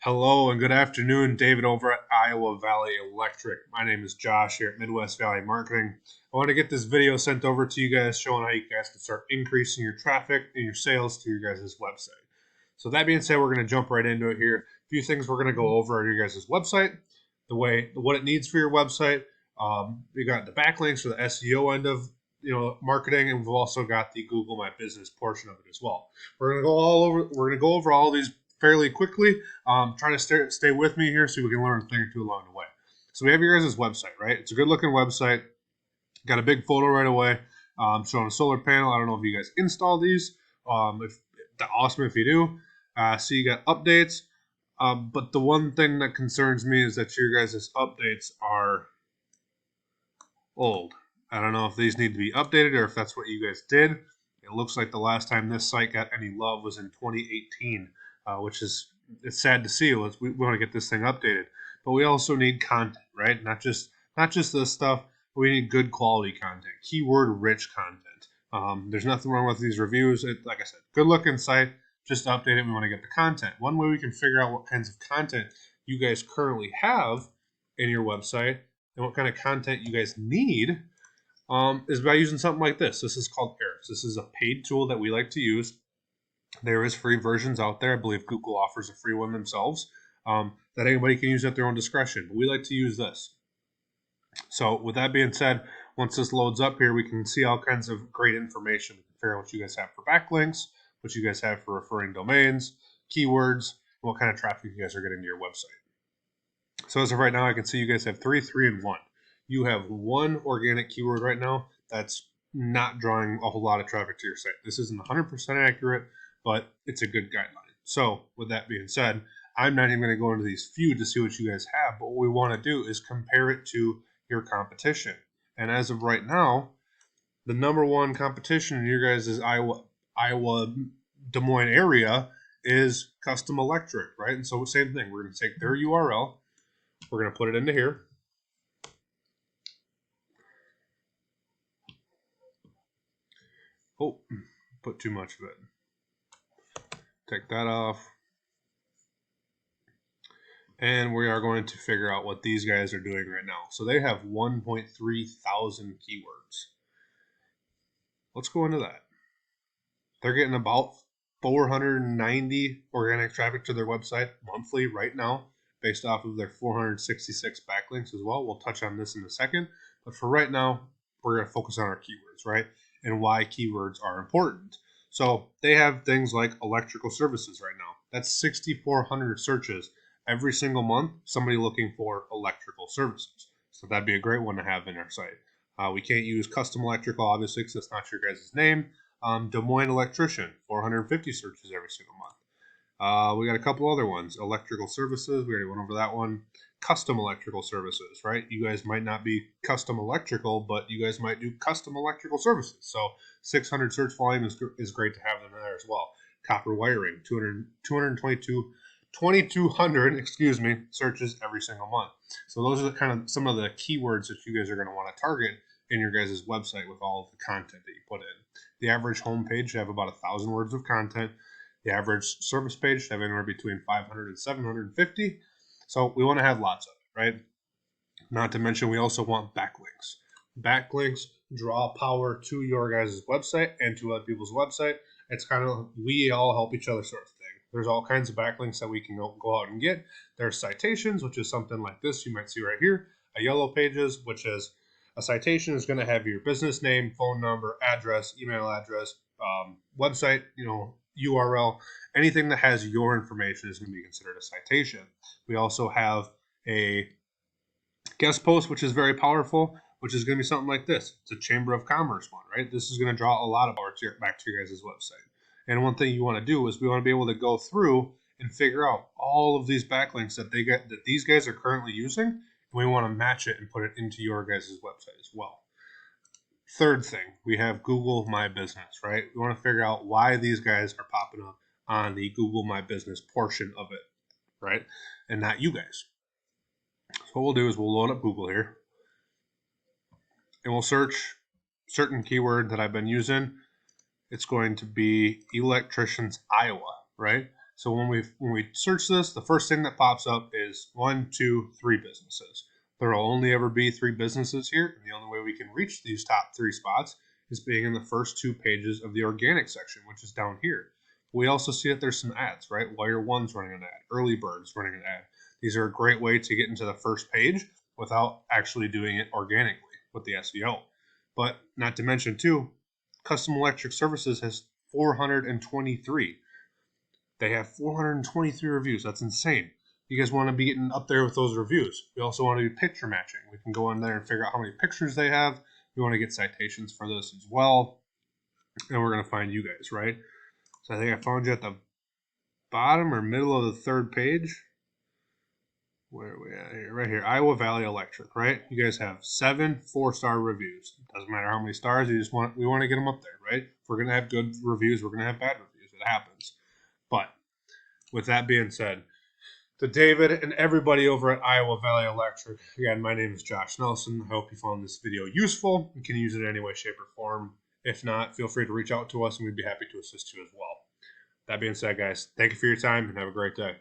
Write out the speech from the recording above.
Hello and good afternoon, David over at Iowa Valley Electric. My name is Josh here at Midwest Valley Marketing. I want to get this video sent over to you guys showing how you guys can start increasing your traffic and your sales to your guys' website. So that being said, we're going to jump right into it here. A few things we're going to go over are your guys' website, what it needs for your website. We got the backlinks for the SEO end of marketing, and we've also got the Google My Business portion of it as well. We're going to go over all of these fairly quickly. Try to stay with me here so we can learn a thing or two along the way. So we have your guys' website, right? It's a good looking website. Got a big photo right away showing a solar panel. I don't know if you guys install these. If awesome if you do. So you got updates. But the one thing that concerns me is that your guys' updates are old. I don't know if these need to be updated or if that's what you guys did. It looks like the last time this site got any love was in 2018. Which is it's sad to see. We want to get this thing updated, but we also need content, right? Not just this stuff. But we need good quality content, keyword rich content. There's nothing wrong with these reviews. Like I said, good looking site. Just update it. We want to get the content. One way we can figure out what kinds of content you guys currently have in your website and what kind of content you guys need is by using something like this. This is called Ahrefs. This is a paid tool that we like to use. There is free versions out there. I believe Google offers a free one themselves that anybody can use at their own discretion. But we like to use this. So with that being said, once this loads up here, we can see all kinds of great information. We can figure out what you guys have for backlinks, what you guys have for referring domains, keywords, and what kind of traffic you guys are getting to your website. So as of right now, I can see you guys have 3, 3, and 1. You have one organic keyword right now that's not drawing a whole lot of traffic to your site. This isn't 100% accurate, but it's a good guideline. So with that being said, I'm not even going to go into these few to see what you guys have, but what we want to do is compare it to your competition. And as of right now, the number one competition in your guys' Iowa Des Moines area is Custom Electric, right? And so same thing, we're going to take their URL, we're going to put it into here. Oh, put too much of it. Take that off. And we are going to figure out what these guys are doing right now. So they have 1.3 thousand keywords. Let's go into that. They're getting about 490 organic traffic to their website monthly right now, based off of their 466 backlinks as well. We'll touch on this in a second. But for right now, we're going to focus on our keywords, right? And why keywords are important. So they have things like electrical services right now. That's 6,400 searches every single month, somebody looking for electrical services. So that'd be a great one to have in our site. We can't use custom electrical, obviously, because that's not your guys' name. Des Moines electrician, 450 searches every single month. We got a couple other ones. Electrical services, we already went over that one. Custom electrical services, right? You guys might not be custom electrical, but you guys might do custom electrical services. So 600 search volume is great to have them there as well. Copper wiring, 2,200 searches every single month. So those are kind of some of the keywords that you guys are going to want to target in your guys' website with all of the content that you put in. The average homepage should have about 1,000 words of content. The average service page should have anywhere between 500 and 750. So we want to have lots of it, right? Not to mention we also want backlinks. Backlinks draw power to your guys' website and to other people's website. It's kind of, we all help each other sort of thing. There's all kinds of backlinks that we can go out and get. There's citations, which is something like this you might see right here. A yellow pages, which is a citation is going to have your business name, phone number, address, email address, website, URL. Anything that has your information is going to be considered a citation. We also have a guest post, which is very powerful, which is going to be something like this. It's a Chamber of Commerce one, right? This is going to draw a lot of power back to your guys' website. And one thing you want to do is we want to be able to go through and figure out all of these backlinks that these guys are currently using, and we want to match it and put it into your guys' website as well. Third thing, we have Google My Business, right? We want to figure out why these guys are popping up on the Google My Business portion of it, right? And not you guys. So what we'll do is we'll load up Google here, and we'll search certain keyword that I've been using. It's going to be electricians Iowa, right? So when we search this, the first thing that pops up is 1, 2, 3 businesses. There will only ever be 3 businesses here, and the only way we can reach these top 3 spots is being in the first 2 pages of the organic section, which is down here. We also see that there's some ads, right? Wire One's running an ad, Early Bird's running an ad. These are a great way to get into the first page without actually doing it organically with the SEO. But not to mention too, Custom Electric Services has 423. They have 423 reviews. That's insane. You guys want to be getting up there with those reviews. We also want to do picture matching. We can go in there and figure out how many pictures they have. We want to get citations for this as well. And we're going to find you guys, right? So I think I found you at the bottom or middle of the 3rd page. Where are we at here? Right here. Iowa Valley Electric, right? You guys have 7 4-star reviews. Doesn't matter how many stars. We want to get them up there, right? If we're going to have good reviews, we're going to have bad reviews. It happens. But with that being said, to David and everybody over at Iowa Valley Electric, again, my name is Josh Nelson. I hope you found this video useful. You can use it in any way, shape, or form. If not, feel free to reach out to us, and we'd be happy to assist you as well. That being said, guys, thank you for your time, and have a great day.